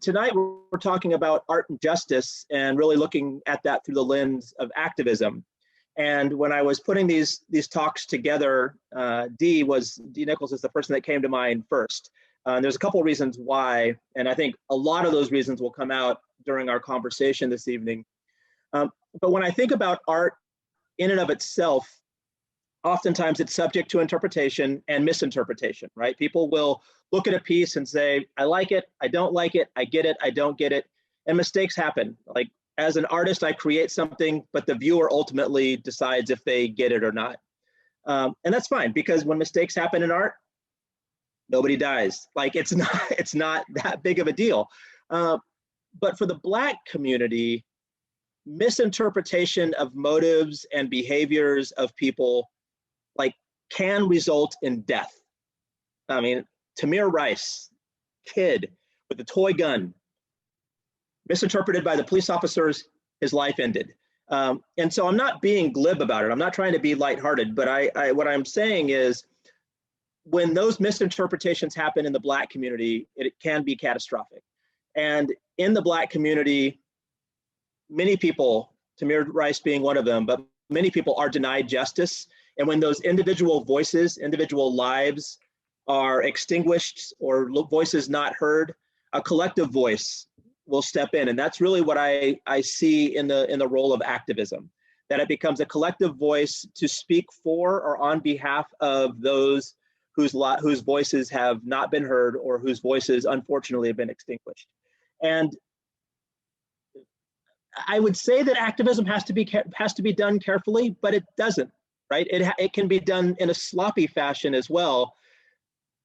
tonight we're talking about art and justice and really looking at that through the lens of activism. And when I was putting these talks together, D Nichols is the person that came to mind first. And there's a couple of reasons why, and I think a lot of those reasons will come out during our conversation this evening. But when I think about art in and of itself, oftentimes it's subject to interpretation and misinterpretation, right? People will look at a piece and say, I like it, I don't like it, I get it, I don't get it, and mistakes happen. Like as an artist, I create something, but the viewer ultimately decides if they get it or not. And that's fine, because when mistakes happen in art, nobody dies. Like it's not that big of a deal. But for the Black community, misinterpretation of motives and behaviors of people can result in death. I mean, Tamir Rice, kid with a toy gun, misinterpreted by the police officers, his life ended. And so I'm not being glib about it. I'm not trying to be lighthearted, but what I'm saying is when those misinterpretations happen in the Black community, it can be catastrophic. And in the Black community, many people, Tamir Rice being one of them, but many people are denied justice. And when those individual voices, individual lives are extinguished or voices not heard, a collective voice will step in. And that's really what I see in the role of activism, that it becomes a collective voice to speak for or on behalf of those whose voices have not been heard or whose voices unfortunately have been extinguished. And I would say that activism has to be done carefully, but it doesn't. Right? It can be done in a sloppy fashion as well,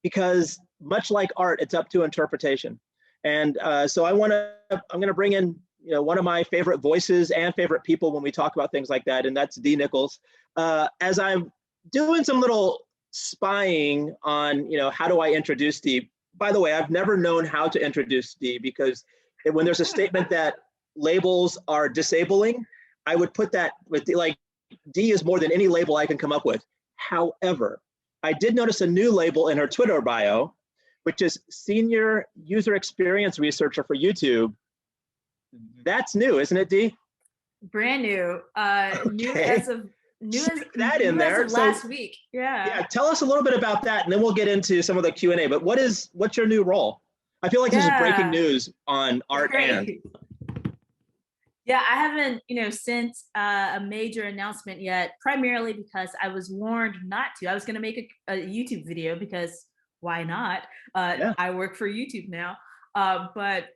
because much like art, it's up to interpretation. And so I'm going to bring in one of my favorite voices and favorite people when we talk about things like that, and that's D Nichols. As I'm doing some little spying on how do I introduce D. By the way, I've never known how to introduce D, because when there's a statement that labels are disabling, I would put that with D is more than any label I can come up with. However, I did notice a new label in her Twitter bio, which is Senior User Experience Researcher for YouTube. That's new, isn't it, D? Brand new. Okay. New as last week. Yeah. Yeah. Tell us a little bit about that, and then we'll get into some of the Q&A. But what's your new role? I feel like this is breaking news on art and. Yeah, I haven't, sent a major announcement yet, primarily because I was warned not to. I was going to make a YouTube video because why not? I work for YouTube now. But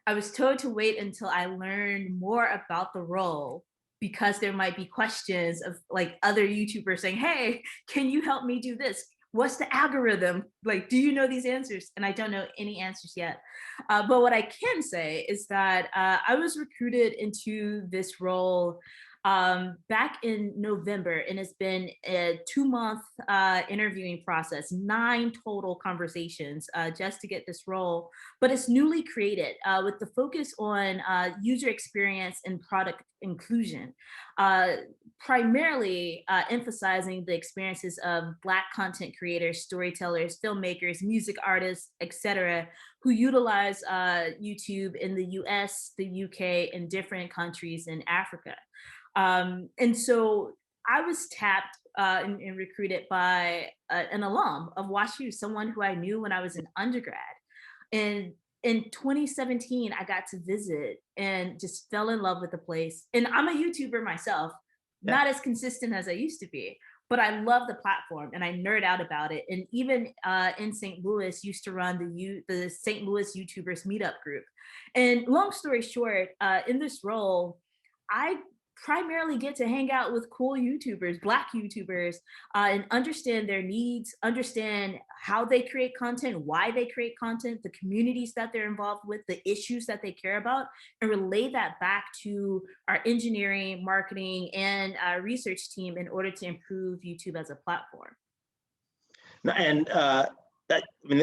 I was told to wait until I learned more about the role, because there might be questions of other YouTubers saying, hey, can you help me do this? What's the algorithm? Do you know these answers? And I don't know any answers yet. But what I can say is that I was recruited into this role back in November, and it's been a 2-month interviewing process, 9 total conversations just to get this role. But it's newly created with the focus on user experience and product inclusion, primarily emphasizing the experiences of Black content creators, storytellers, filmmakers, music artists, etc., who utilize YouTube in the US, the UK, and different countries in Africa. And so I was tapped and recruited by an alum of WashU, someone who I knew when I was an undergrad. And in 2017, I got to visit and just fell in love with the place. And I'm a YouTuber myself, not as consistent as I used to be, but I love the platform and I nerd out about it. And even in St. Louis, used to run the St. Louis YouTubers meetup group. And long story short, in this role, I primarily get to hang out with cool YouTubers, Black YouTubers, and understand their needs, understand how they create content, why they create content, the communities that they're involved with, the issues that they care about, and relay that back to our engineering, marketing, and research team in order to improve YouTube as a platform. And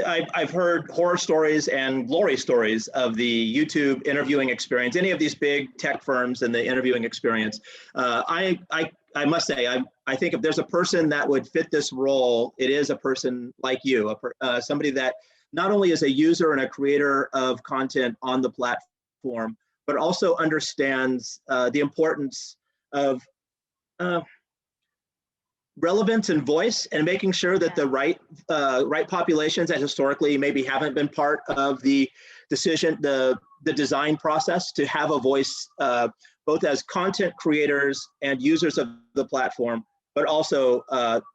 I've heard horror stories and glory stories of the YouTube interviewing experience, any of these big tech firms and the interviewing experience. I must say, I think if there's a person that would fit this role, it is a person like you, somebody that not only as a user and a creator of content on the platform, but also understands the importance of relevance and voice, and making sure that the right populations that historically maybe haven't been part of the design process, to have a voice, both as content creators and users of the platform, but also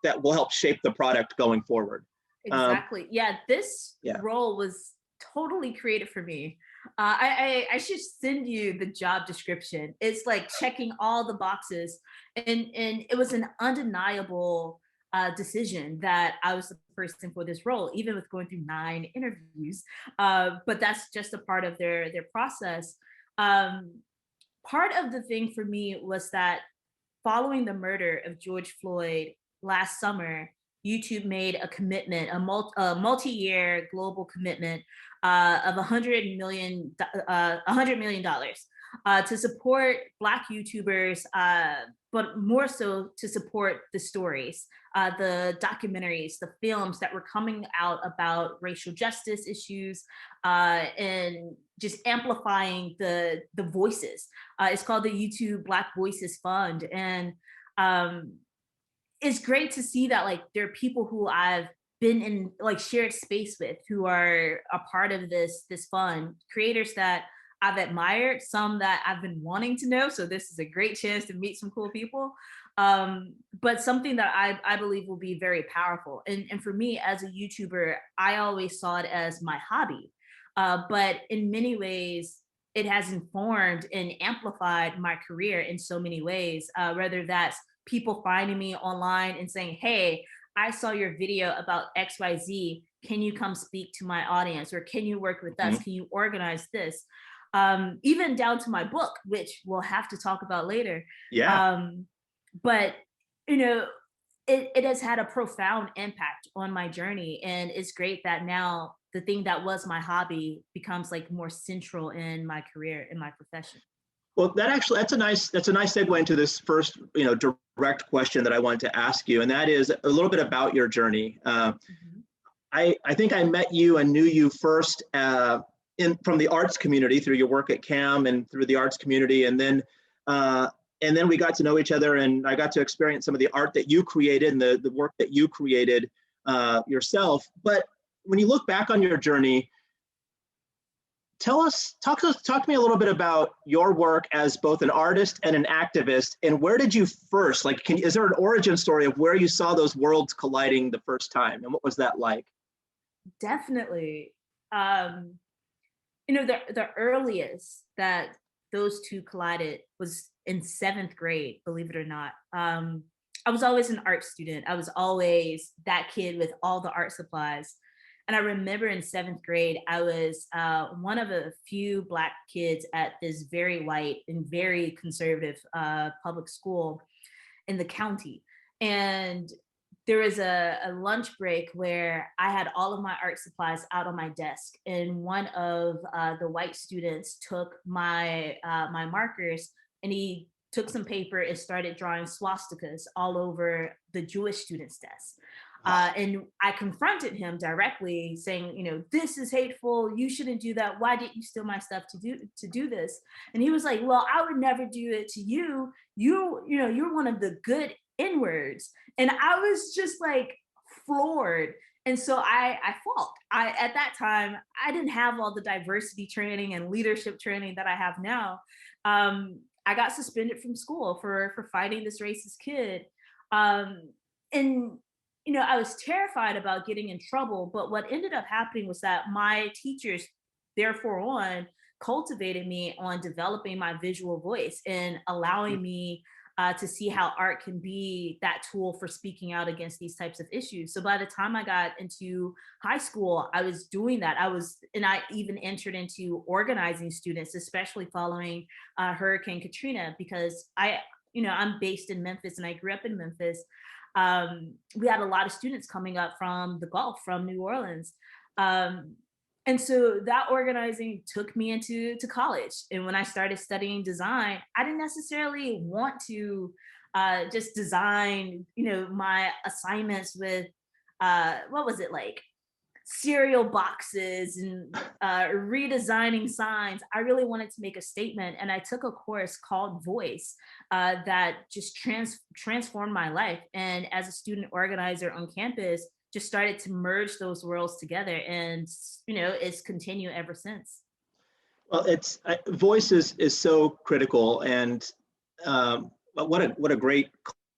that will help shape the product going forward. Exactly. This role was totally created for me. I should send you the job description. It's like checking all the boxes, and it was an undeniable decision that I was the person for this role, even with going through 9 interviews. But that's just a part of their process. Part of the thing for me was that following the murder of George Floyd last summer, YouTube made a commitment, a multi-year global commitment of $100 million to support Black YouTubers, but more so to support the stories, the documentaries, the films that were coming out about racial justice issues, and just amplifying the voices. It's called the YouTube Black Voices Fund, and it's great to see that like there are people who I've been in like shared space with who are a part of this fund, creators that I've admired, some that I've been wanting to know. So this is a great chance to meet some cool people. But something that I believe will be very powerful. And for me as a YouTuber, I always saw it as my hobby. But in many ways, it has informed and amplified my career in so many ways, whether that's people finding me online and saying, hey, I saw your video about XYZ. Can you come speak to my audience? Or can you work with us? Can you organize this? Even down to my book, which we'll have to talk about later. But, you know, it has had a profound impact on my journey. And it's great that now the thing that was my hobby becomes like more central in my career, in my profession. Well, that's a nice segue into this first, direct question that I wanted to ask you, and that is a little bit about your journey. I think I met you and knew you first from the arts community through your work at CAM and through the arts community, and then we got to know each other, and I got to experience some of the art that you created and the work that you created yourself. But when you look back on your journey, talk to me a little bit about your work as both an artist and an activist, and where did you first, is there an origin story of where you saw those worlds colliding the first time, and what was that like? Definitely. The earliest that those two collided was in 7th grade, believe it or not. I was always an art student. I was always that kid with all the art supplies. And I remember in 7th grade, I was one of a few Black kids at this very white and very conservative public school in the county. And there was a lunch break where I had all of my art supplies out on my desk. And one of the white students took my markers, and he took some paper and started drawing swastikas all over the Jewish students' desk. And I confronted him directly saying, this is hateful. You shouldn't do that. Why did you steal my stuff to do this? And he was like, well, I would never do it to you. You're one of the good N-words. And I was just like floored. And so I fought. At that time, I didn't have all the diversity training and leadership training that I have now. I got suspended from school for fighting this racist kid. And I was terrified about getting in trouble, but what ended up happening was that my teachers, therefore cultivated me on developing my visual voice and allowing me to see how art can be that tool for speaking out against these types of issues. So by the time I got into high school, I was doing that. I even entered into organizing students, especially following Hurricane Katrina, because I'm based in Memphis and I grew up in Memphis. We had a lot of students coming up from the Gulf, from New Orleans. And so that organizing took me into college. And when I started studying design, I didn't necessarily want to just design, my assignments with, what was it like? cereal boxes and redesigning signs. I really wanted to make a statement, and I took a course called Voice that just transformed my life. And as a student organizer on campus, just started to merge those worlds together, and it's continued ever since. Well, voice is so critical, and what a great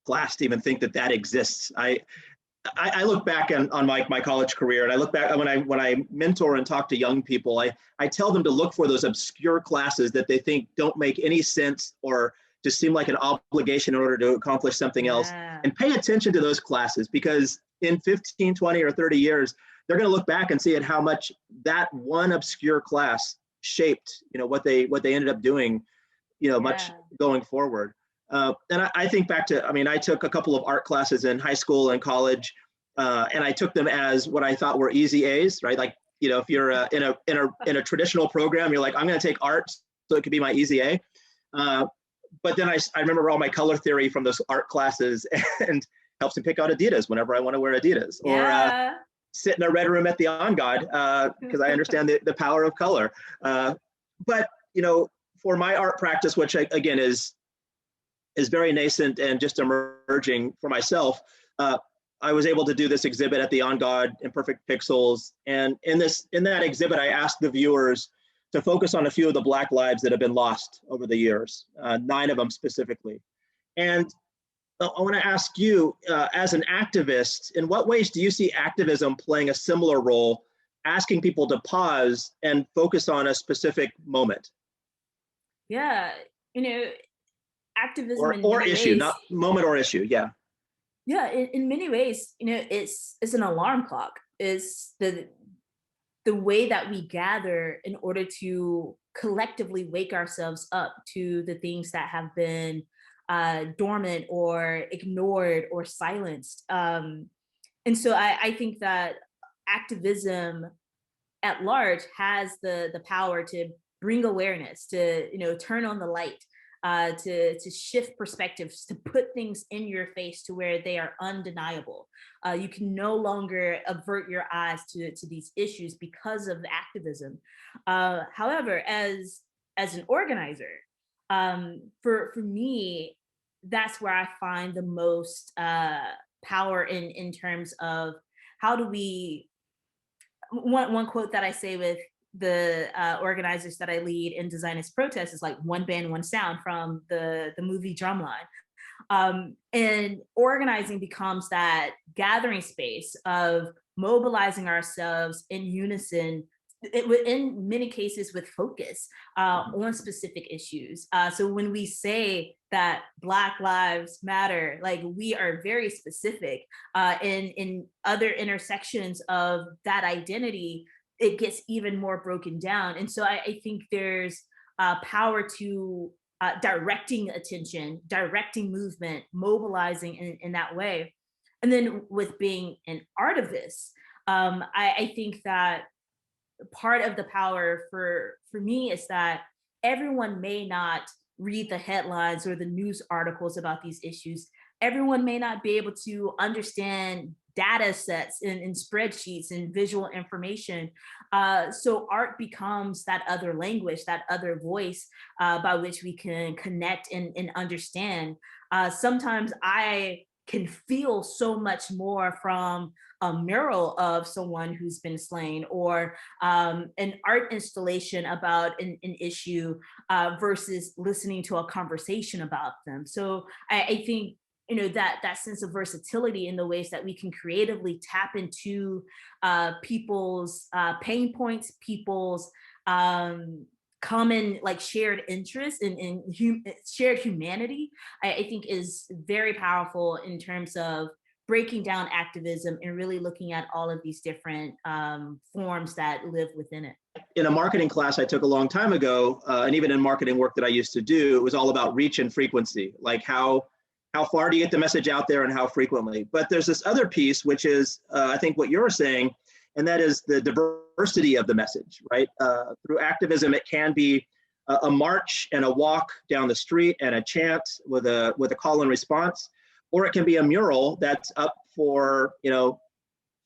class to even think that that exists. I look back on my college career, and I look back when I mentor and talk to young people, I tell them to look for those obscure classes that they think don't make any sense or just seem like an obligation in order to accomplish something else, and pay attention to those classes, because in 15, 20, or 30 years, they're going to look back and see at how much that one obscure class shaped, what they ended up doing, much going forward. And I think back to, I took a couple of art classes in high school and college, and I took them as what I thought were easy A's, right? Like, if you're in a traditional program, you're like, I'm going to take art, so it could be my easy A. But then I remember all my color theory from those art classes, and helps me pick out Adidas whenever I want to wear Adidas, or sit in a red room at the Angad, because I understand the power of color. But for my art practice, which again is very nascent and just emerging for myself, I was able to do this exhibit at the Angad Imperfect Pixels, and in that exhibit, I asked the viewers to focus on a few of the Black lives that have been lost over the years, 9 of them specifically. And I want to ask you, as an activist, in what ways do you see activism playing a similar role, asking people to pause and focus on a specific moment? Yeah, activism or issue, not moment or issue. Yeah. Yeah, in many ways, it's an alarm clock. It's the way that we gather in order to collectively wake ourselves up to the things that have been dormant or ignored or silenced. And so I think that activism at large has the power to bring awareness, to turn on the light, to shift perspectives, to put things in your face to where they are undeniable. You can no longer avert your eyes to these issues because of the activism. However, as an organizer, for me, that's where I find the most power in terms of how do we. One quote that I say with the organizers that I lead in Design is Protest is like one band, one sound from the movie Drumline. And organizing becomes that gathering space of mobilizing ourselves in unison, in many cases with focus on specific issues. So when we say that Black Lives Matter, like we are very specific in other intersections of that identity, it gets even more broken down. And so I think there's power to directing attention, directing movement, mobilizing in that way. And then with being an artivist, I think that part of the power for me is that everyone may not read the headlines or the news articles about these issues. Everyone may not be able to understand data sets and spreadsheets and visual information. So art becomes that other language, that other voice by which we can connect and understand. Sometimes I can feel so much more from a mural of someone who's been slain, or an art installation about an issue versus listening to a conversation about them. So I think that sense of versatility in the ways that we can creatively tap into people's pain points, people's common like shared interests and shared humanity, I think is very powerful in terms of breaking down activism and really looking at all of these different forms that live within it. In a marketing class I took a long time ago, and even in marketing work that I used to do, it was all about reach and frequency, like how far do you get the message out there and how frequently. But there's this other piece, which is I think what you're saying, and that is the diversity of the message, right? Through activism, it can be a march and a walk down the street and a chant with a call and response, or it can be a mural that's up for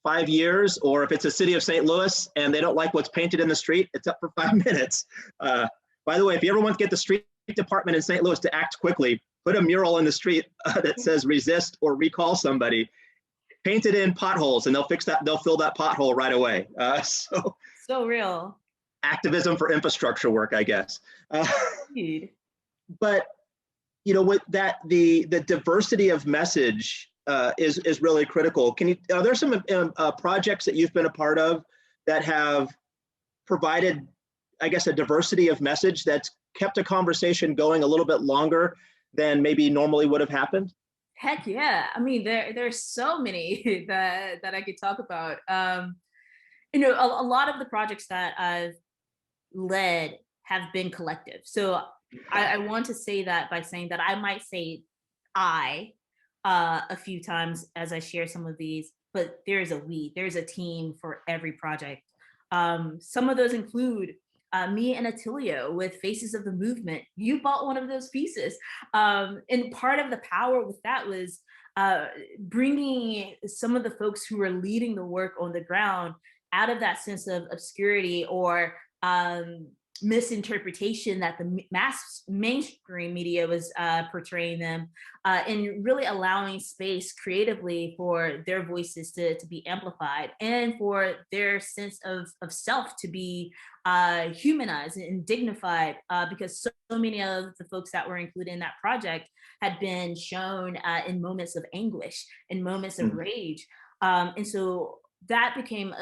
5 years, or if it's a city of St. Louis and they don't like what's painted in the street, it's up for 5 minutes. By the way, if you ever want to get the street department in St. Louis to act quickly, put a mural in the street that says resist or recall somebody, paint it in potholes, and they'll fix that. They'll fill that pothole right away. So real. Activism for infrastructure work, I guess. Indeed. But with that, the diversity of message is really critical. Are there some projects that you've been a part of that have provided, I guess, a diversity of message that's kept a conversation going a little bit longer than maybe normally would have happened? Heck yeah. I mean, there's so many that I could talk about. A lot of the projects that I've led have been collective. So I want to say that by saying that I might say a few times as I share some of these, but there's a team for every project. Some of those include me and Attilio with Faces of the Movement. You bought one of those pieces. And part of the power with that was bringing some of the folks who were leading the work on the ground out of that sense of obscurity or misinterpretation that the mainstream media was portraying them, and really allowing space creatively for their voices to be amplified and for their sense of self to be humanized and dignified, because so many of the folks that were included in that project had been shown in moments of anguish, in moments of rage. And so that became,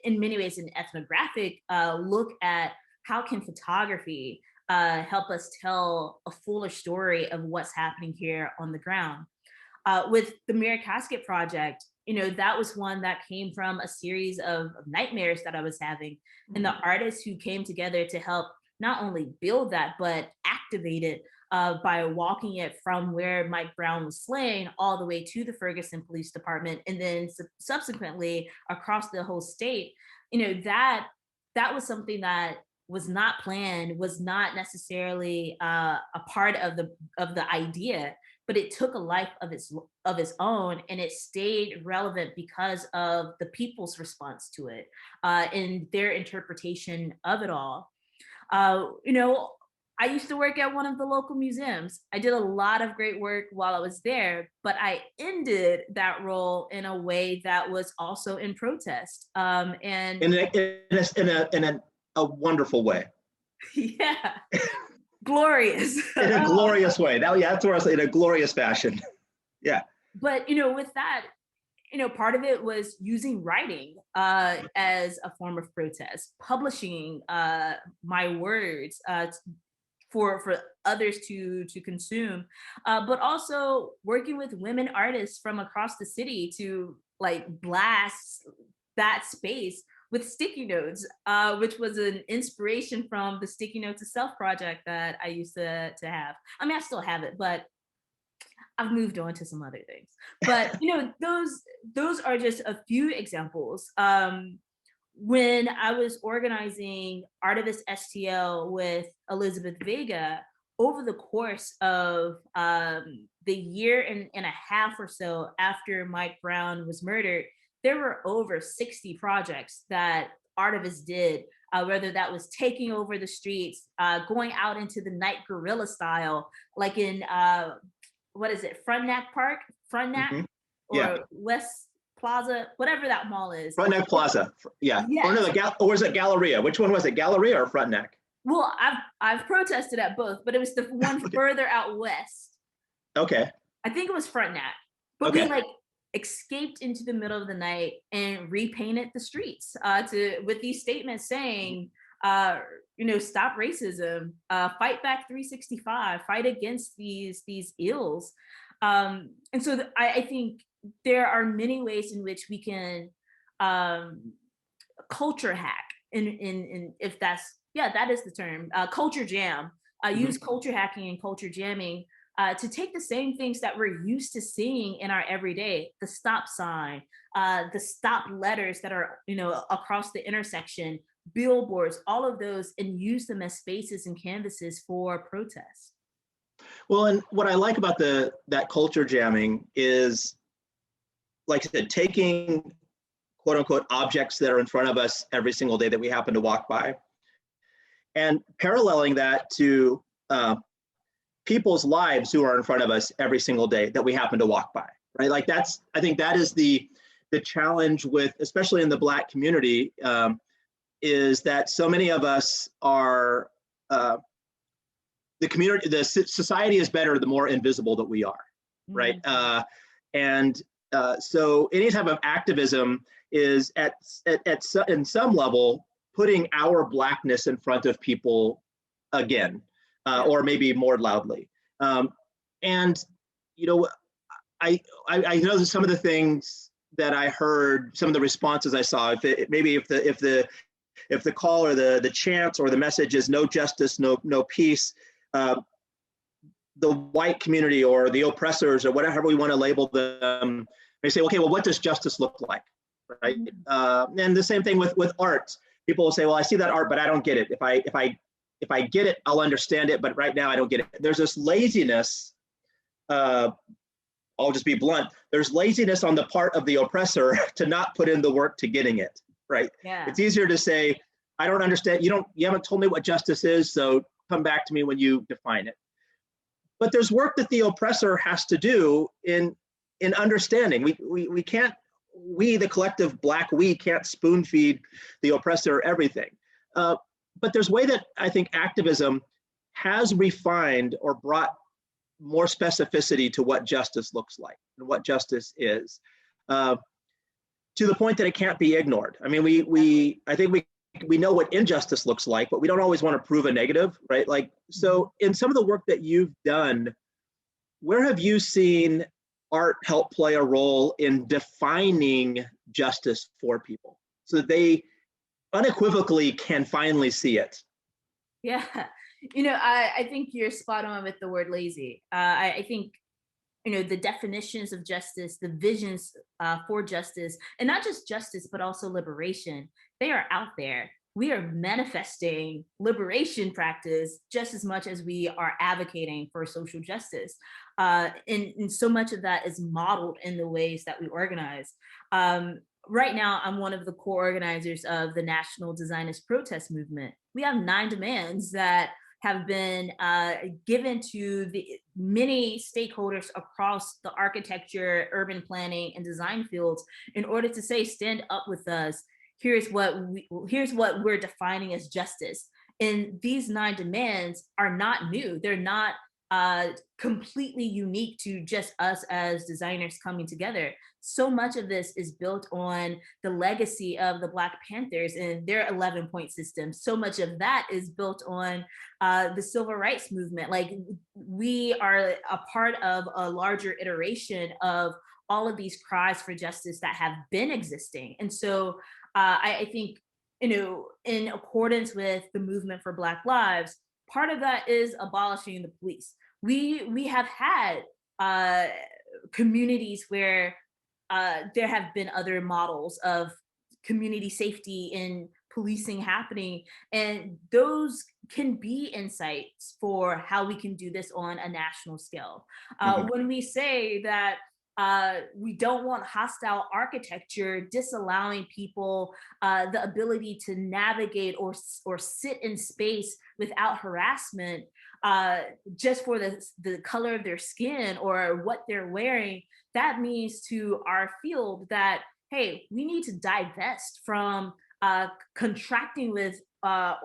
in many ways, an ethnographic look at how can photography help us tell a fuller story of what's happening here on the ground. With the Mirror Casket project, that was one that came from a series of nightmares that I was having. And the artists who came together to help not only build that, but activate it by walking it from where Mike Brown was slain all the way to the Ferguson Police Department, and then subsequently across the whole state. That was something that was not planned, was not necessarily a part of the idea, but it took a life of its own, and it stayed relevant because of the people's response to it and their interpretation of it all. I used to work at one of the local museums. I did a lot of great work while I was there, but I ended that role in a way that was also in protest. And in a wonderful way. Yeah, glorious. In a glorious way. That's where I was, in a glorious fashion. Yeah. But with that, part of it was using writing as a form of protest, publishing my words for others to consume, but also working with women artists from across the city to blast that space with sticky notes, which was an inspiration from the Sticky Notes of Self project that I used to have. I mean, I still have it, but I've moved on to some other things. But those are just a few examples. When I was organizing Artivist STL with Elizabeth Vega, over the course of the year and a half or so after Mike Brown was murdered, there were over 60 projects that Artivist did, whether that was taking over the streets, going out into the night guerrilla style, like in, what is it, Frontenac Park? Frontenac? Or West Plaza, whatever that mall is. Frontenac Plaza, yeah. Yes. Or no, or was it Galleria? Which one was it, Galleria or Frontenac? Well, I've protested at both, but it was the one further out west. Okay. I think it was Frontenac. But we escaped into the middle of the night and repainted the streets with these statements saying, stop racism, fight back 365, fight against these ills. And so I think there are many ways in which we can culture hack, in if that's, that is the term, culture jam, use culture hacking and culture jamming to take the same things that we're used to seeing in our everyday, the stop sign, the stop letters that are, across the intersection, billboards, all of those, and use them as spaces and canvases for protest. Well, and what I like about that culture jamming is, like I said, taking quote unquote objects that are in front of us every single day that we happen to walk by. And paralleling that to people's lives who are in front of us every single day that we happen to walk by, right? Like I think that is the challenge with, especially in the Black community, is that so many of us are, the society is better the more invisible that we are, right? Mm-hmm. So any type of activism is in some level putting our Blackness in front of people again, or maybe more loudly. And you know, I know some of the things that I heard, some of the responses I saw. If the call or the chant or the message is no justice, no peace, the white community or the oppressors or whatever we want to label them, they say, okay, well, what does justice look like, right? And the same thing with art. People will say, well, I see that art, but I don't get it. If I get it, I'll understand it, but right now I don't get it. There's this laziness. I'll just be blunt. There's laziness on the part of the oppressor to not put in the work to getting it, right? Yeah. It's easier to say, I don't understand. You haven't told me what justice is, so come back to me when you define it. But there's work that the oppressor has to do in understanding. We can't, the collective Black, we can't spoon feed the oppressor everything. But there's a way that I think activism has refined or brought more specificity to what justice looks like and what justice is, to the point that it can't be ignored. I mean, I think we know what injustice looks like, but we don't always want to prove a negative, right? Like, so in some of the work that you've done, where have you seen art help play a role in defining justice for people so that they unequivocally can finally see it? Yeah, I think you're spot on with the word lazy. I think, the definitions of justice, the visions for justice, and not just justice, but also liberation, they are out there. We are manifesting liberation practice just as much as we are advocating for social justice. And so much of that is modeled in the ways that we organize. Right now, I'm one of the core organizers of the National Designers Protest Movement. We have 9 demands that have been given to the many stakeholders across the architecture, urban planning, and design fields in order to say, stand up with us. Here's what we're defining as justice. And these 9 demands are not new. They're not completely unique to just us as designers coming together. So much of this is built on the legacy of the Black Panthers and their 11-point system. So much of that is built on the civil rights movement. Like, we are a part of a larger iteration of all of these cries for justice that have been existing. And so I think, in accordance with the movement for Black lives, part of that is abolishing the police. We have had communities where there have been other models of community safety and policing happening, and those can be insights for how we can do this on a national scale. When we say that we don't want hostile architecture disallowing people the ability to navigate or sit in space without harassment just for the color of their skin or what they're wearing, that means to our field that, hey, we need to divest from contracting with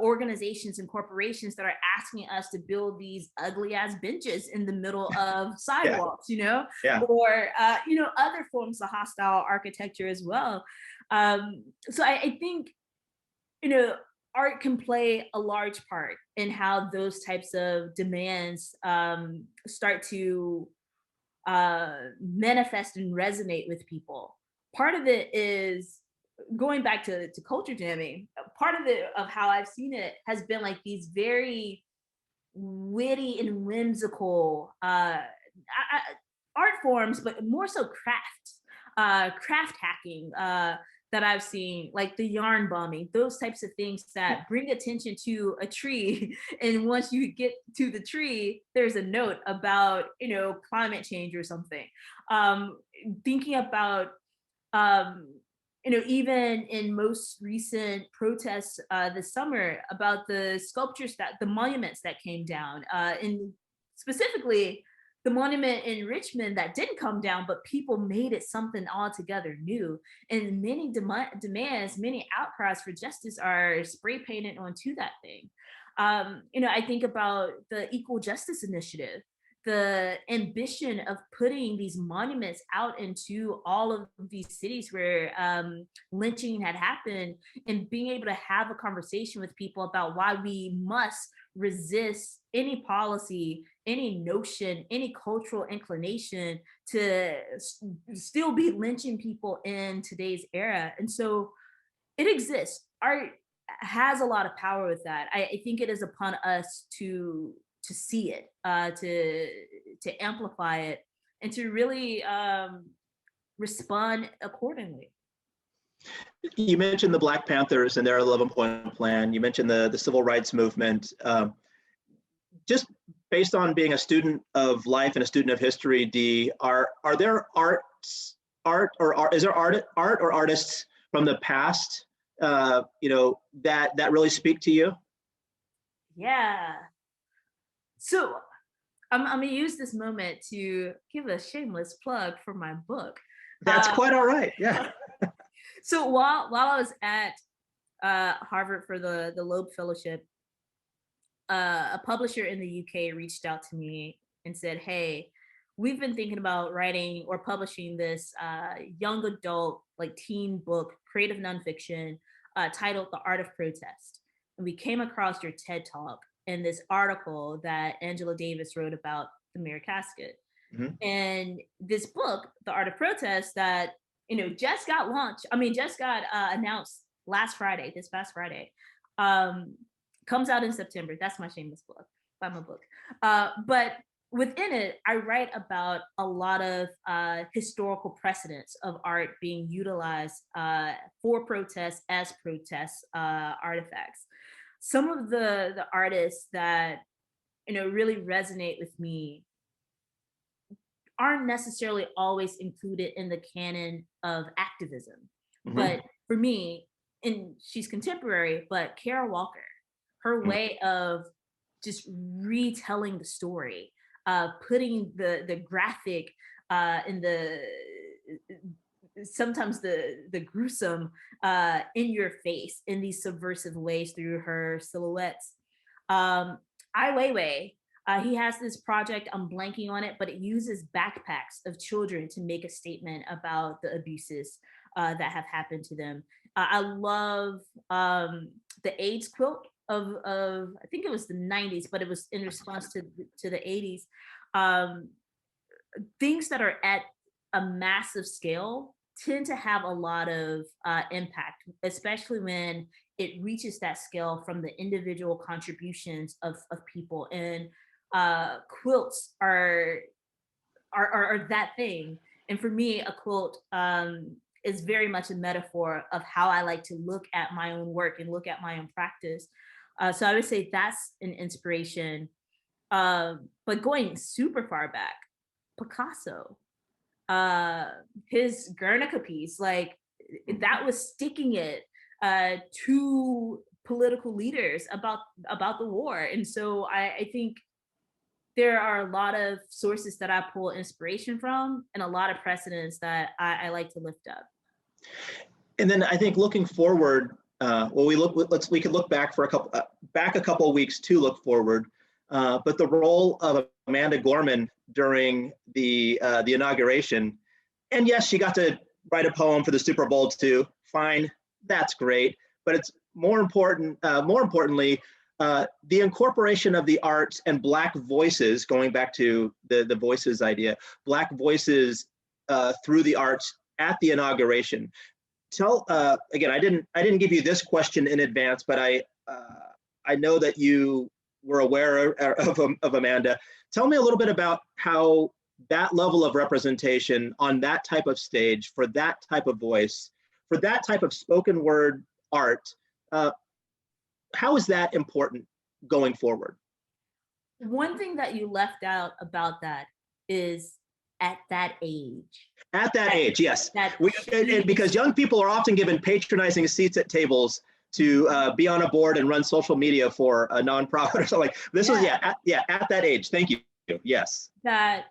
organizations and corporations that are asking us to build these ugly ass benches in the middle of sidewalks, or other forms of hostile architecture as well. So I think, art can play a large part in how those types of demands start to manifest and resonate with people. Part of it is going back to culture jamming. Part of how I've seen it has been like these very witty and whimsical art forms, but more so craft hacking that I've seen, like the yarn bombing, those types of things that bring attention to a tree. And once you get to the tree, there's a note about, climate change or something. Thinking about even in most recent protests this summer about the sculptures the monuments that came down, and specifically the monument in Richmond that didn't come down, but people made it something altogether new. And many demands, many outcries for justice are spray painted onto that thing. I think about the Equal Justice Initiative, the ambition of putting these monuments out into all of these cities where lynching had happened, and being able to have a conversation with people about why we must resist any policy, any notion, any cultural inclination to still be lynching people in today's era. And so it exists. Art has a lot of power with that. I think it is upon us to see it, to amplify it, and to really respond accordingly. You mentioned the Black Panthers and their 11-point plan. You mentioned the civil rights movement. Just based on being a student of life and a student of history, Dee, are there is there art or artists from the past, that really speak to you? Yeah. So I'm gonna use this moment to give a shameless plug for my book. That's quite all right. Yeah. So while I was at Harvard for the Loeb Fellowship, a publisher in the UK reached out to me and said, "Hey, we've been thinking about writing or publishing this young adult, like teen book, creative nonfiction, titled The Art of Protest. And we came across your TED Talk and this article that Angela Davis wrote about the Mayor Casket. Mhm. And this book, The Art of Protest, that just got launched. Just got announced this past Friday. Comes out in September. That's my shameless plug. Buy my book. But within it, I write about a lot of historical precedents of art being utilized for protests as protest artifacts. Some of the artists that really resonate with me aren't necessarily always included in the canon of activism. Mhm. But for me, and she's contemporary, but Kara Walker, her way of just retelling the story, putting the graphic and sometimes the gruesome in your face in these subversive ways through her silhouettes. Ai Weiwei, he has this project, I'm blanking on it, but it uses backpacks of children to make a statement about the abuses that have happened to them. I love the AIDS quilt of I think it was the 90s, but it was in response to the 80s. Things that are at a massive scale tend to have a lot of impact, especially when it reaches that scale from the individual contributions of people. And quilts are that thing. And for me, a quilt is very much a metaphor of how I like to look at my own work and look at my own practice. So I would say that's an inspiration. But going super far back, Picasso, his Guernica piece, like that was sticking it to political leaders about the war. And so I think there are a lot of sources that I pull inspiration from, and a lot of precedents that I like to lift up. And then I think looking forward, we could look back for a couple of weeks to look forward. But the role of Amanda Gorman during the inauguration, and yes, she got to write a poem for the Super Bowl too. Fine, that's great. But it's more importantly, the incorporation of the arts and Black voices, going back to the voices idea, Black voices through the arts at the inauguration. Again, I didn't give you this question in advance, but I know that you were aware of Amanda. Tell me a little bit about how that level of representation on that type of stage, for that type of voice, for that type of spoken word art, how is that important going forward? One thing that you left out about that is at that age. At that age, yes. That And because young people are often given patronizing seats at tables to be on a board and run social media for a nonprofit or something like this. Was at that age. Thank you. Yes. That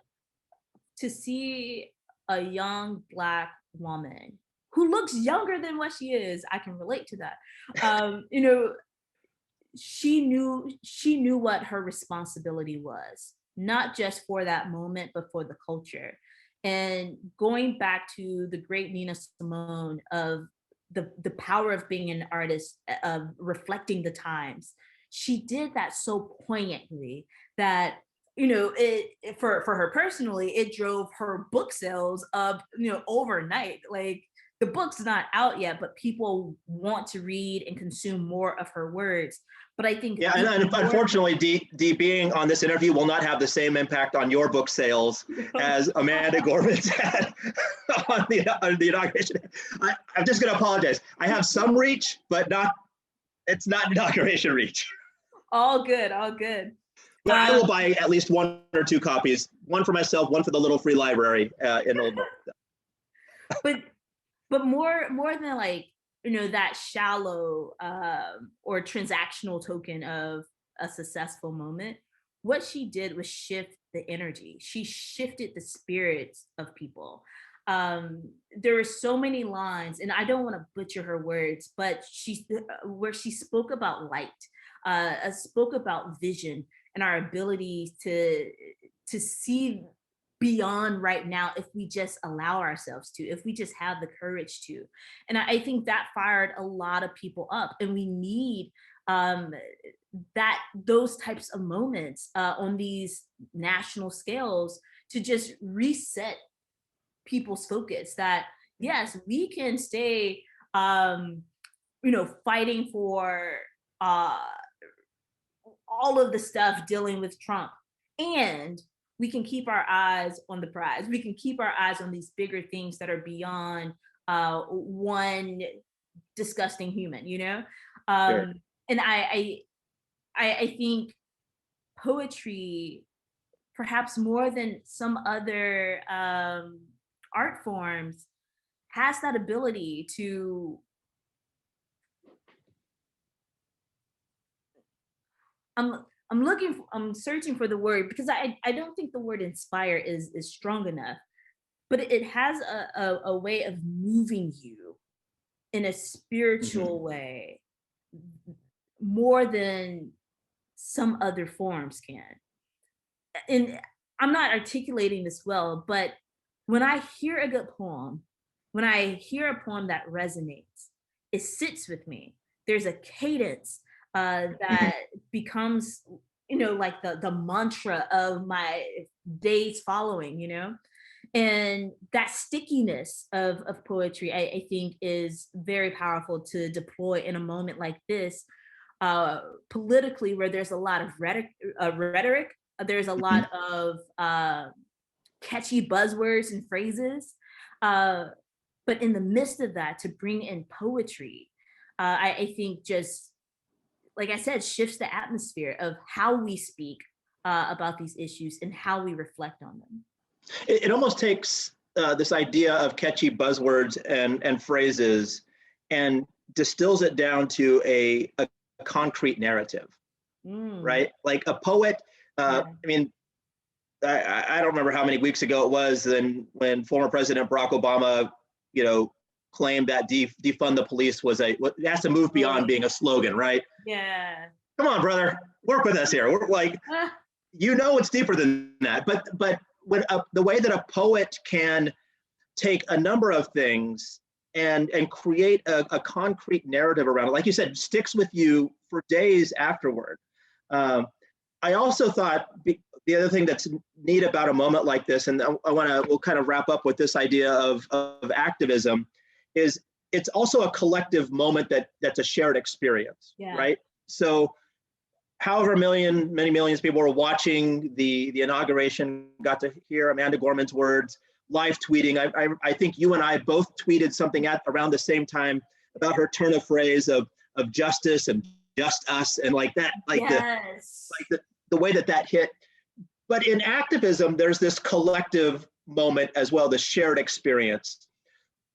to see a young Black woman who looks younger than what she is, I can relate to that. You know, she knew what her responsibility was, not just for that moment, but for the culture. And going back to the great Nina Simone of the power of being an artist, of reflecting the times, she did that so poignantly that, you know, for her personally, it drove her book sales up, you know, overnight. Like, the book's not out yet, but people want to read and consume more of her words. But I think and unfortunately, Dee, being on this interview will not have the same impact on your book sales as Amanda Gorman's had on the inauguration. I'm just going to apologize. I have some reach, but it's not inauguration reach. All good, all good. But I will buy at least 1 or 2 copies, one for myself, one for the little free library in Old North. But more than, like, you know, that shallow or transactional token of a successful moment, what she did was shift the energy. She shifted the spirits of people. There were so many lines, and I don't want to butcher her words, but where she spoke about light, spoke about vision and our ability to see beyond right now if we just allow ourselves to, if we just have the courage to. And I think that fired a lot of people up, and we need those types of moments on these national scales to just reset people's focus, that yes, we can stay you know, fighting for all of the stuff dealing with Trump, and we can keep our eyes on the prize. We can keep our eyes on these bigger things that are beyond one disgusting human, you know? Sure. And I think poetry, perhaps more than some other art forms, has that ability to I'm searching for the word, because I don't think the word inspire is strong enough, but it has a way of moving you in a spiritual way more than some other forms can. And I'm not articulating this well, but when I hear a good poem, when I hear a poem that resonates, it sits with me. There's a cadence that becomes, you know, like the mantra of my days following, you know? And that stickiness of poetry, I think, is very powerful to deploy in a moment like this, politically, where there's a lot of rhetoric, there's a lot of catchy buzzwords and phrases. But in the midst of that, to bring in poetry, I think, just like I said, shifts the atmosphere of how we speak about these issues and how we reflect on them. It almost takes this idea of catchy buzzwords and phrases and distills it down to a concrete narrative, right? Like a poet, I mean, I don't remember how many weeks ago it was when former President Barack Obama, you know, claimed that defund the police it has to move beyond being a slogan, right? Yeah. Come on, brother, work with us here. We're like, you know, it's deeper than that. But when the way that a poet can take a number of things and create a concrete narrative around it, like you said, sticks with you for days afterward. I also thought the other thing that's neat about a moment like this, and we'll kind of wrap up with this idea of activism, is it's also a collective moment that's a shared experience, right? So however many millions of people were watching the inauguration, got to hear Amanda Gorman's words, live tweeting. I think you and I both tweeted something at around the same time about her turn of phrase of justice and just us, and like that, like the way that hit. But in activism, there's this collective moment as well, the shared experience.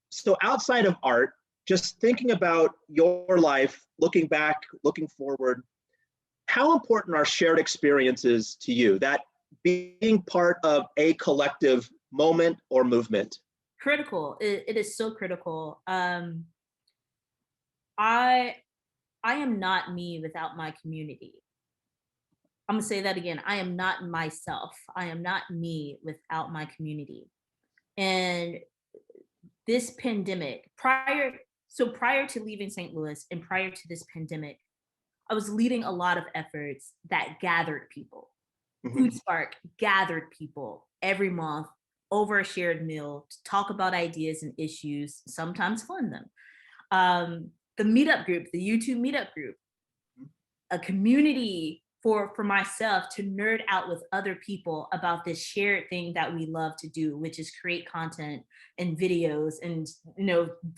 So outside of art, just thinking about your life, looking back, looking forward, how important are shared experiences to you? That being part of a collective moment or movement? Critical. It is so critical. I am not me without my community. I'm gonna say that again. I am not myself. I am not me without my community. And this pandemic, prior to leaving St. Louis and prior to this pandemic, I was leading a lot of efforts that gathered people. Food Spark gathered people every month over a shared meal to talk about ideas and issues, sometimes fund them. The meetup group, the YouTube meetup group, a community for myself to nerd out with other people about this shared thing that we love to do, which is create content and videos and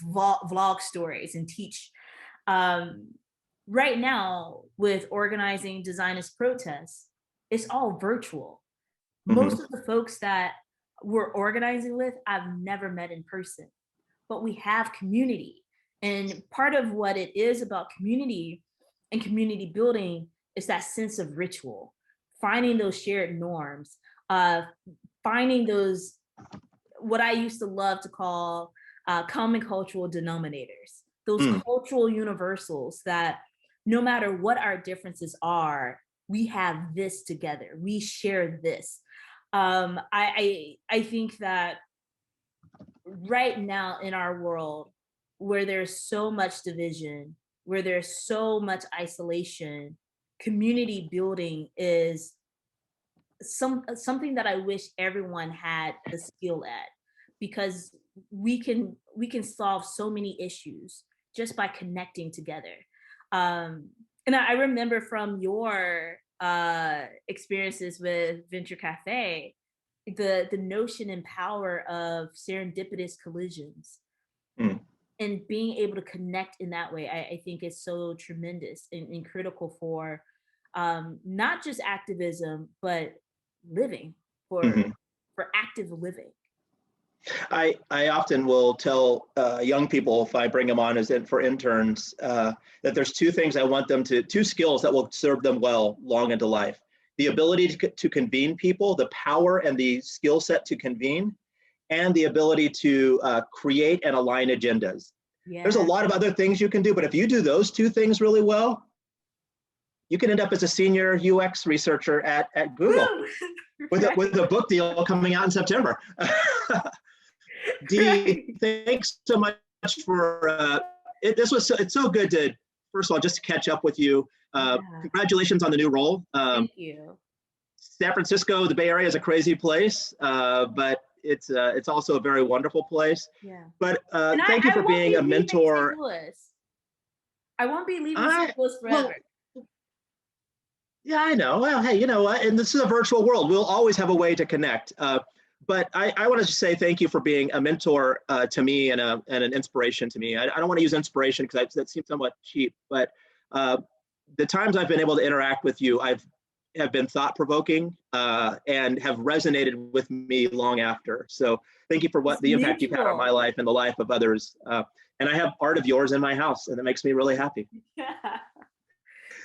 vlog stories and teach. Right now, with organizing designers protests, it's all virtual. Most of the folks that we're organizing with, I've never met in person, but we have community. And part of what it is about community and community building is that sense of ritual, finding those shared norms, finding those, what I used to love to call common cultural denominators, those cultural universals that no matter what our differences are, we have this together. We share this. I think that right now in our world, where there's so much division, where there's so much isolation, community building is something that I wish everyone had the skill at, because we can solve so many issues just by connecting together. And I remember from your experiences with Venture Cafe, the notion and power of serendipitous collisions and being able to connect in that way, I think is so tremendous and critical for not just activism, but living, for active living. I often will tell young people, if I bring them on as for interns, that there's two things I want them to, two skills that will serve them well long into life. The ability to convene people, the power and the skill set to convene, and the ability to create and align agendas. Yeah. There's a lot of other things you can do, but if you do those two things really well, you can end up as a senior UX researcher at Google with a book deal coming out in September. Dee, thanks so much for it's so good to, first of all, just to catch up with you. Congratulations on the new role. Thank you. San Francisco, the Bay Area, is a crazy place, but it's also a very wonderful place. Yeah. But thank you for being a mentor. I won't be leaving St. Louis forever. Well, yeah, I know. Well, hey, you know what? And this is a virtual world. We'll always have a way to connect. But I want to say thank you for being a mentor to me and an inspiration to me. I don't want to use inspiration because that seems somewhat cheap, but the times I've been able to interact with you, have been thought-provoking and have resonated with me long after. So thank you for the impact you've had on my life and the life of others. And I have art of yours in my house, and it makes me really happy. Yeah.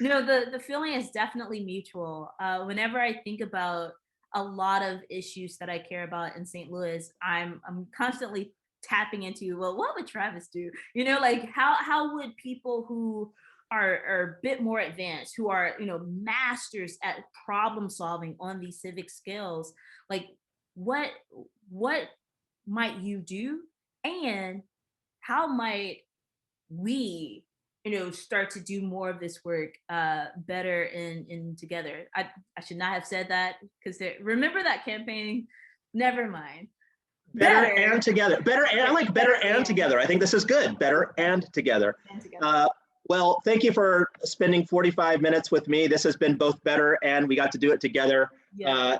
No, the feeling is definitely mutual. Whenever I think about a lot of issues that I care about in St. Louis, I'm constantly tapping into, well, what would Travis do? You know, like how would people who are a bit more advanced, who are, masters at problem solving on these civic skills, like what might you do, and how might we start to do more of this work better and together. I should not have said that, because remember that campaign? Never mind. Better and together. Better and I like better and together. I think this is good. Better and together. Well, thank you for spending 45 minutes with me. This has been both better and we got to do it together. Yeah.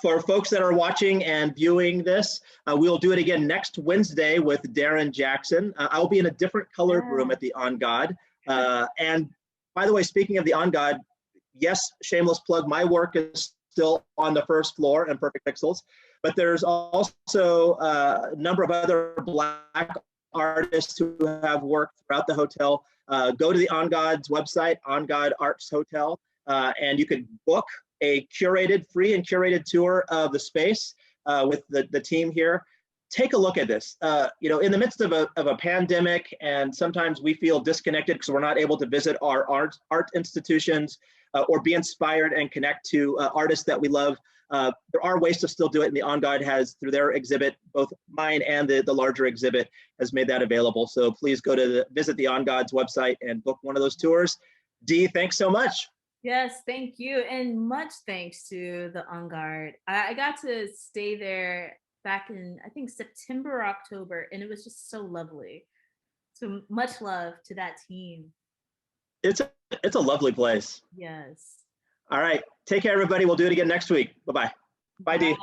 For folks that are watching and viewing this, we'll do it again next Wednesday with Darren Jackson. I'll be in a different colored room at the Angad. And by the way, speaking of the Angad, yes, shameless plug, my work is still on the first floor, Imperfect Pixels. But there's also a number of other Black artists who have worked throughout the hotel. Go to the Angad's website, Angad Art Hotel, and you could book a free and curated tour of the space with the team here. Take a look at this. In the midst of a pandemic, and sometimes we feel disconnected because we're not able to visit our art institutions or be inspired and connect to artists that we love. There are ways to still do it, and the Angad has, through their exhibit, both mine and the larger exhibit, has made that available. So please go to visit the Angad's website and book one of those tours. Dee, thanks so much. Yes, thank you, and much thanks to the Angad. I got to stay there back in, I think, September or October, and it was just so lovely. So much love to that team. It's a lovely place. Yes. All right. Take care, everybody. We'll do it again next week. Bye-bye. Bye, Dee.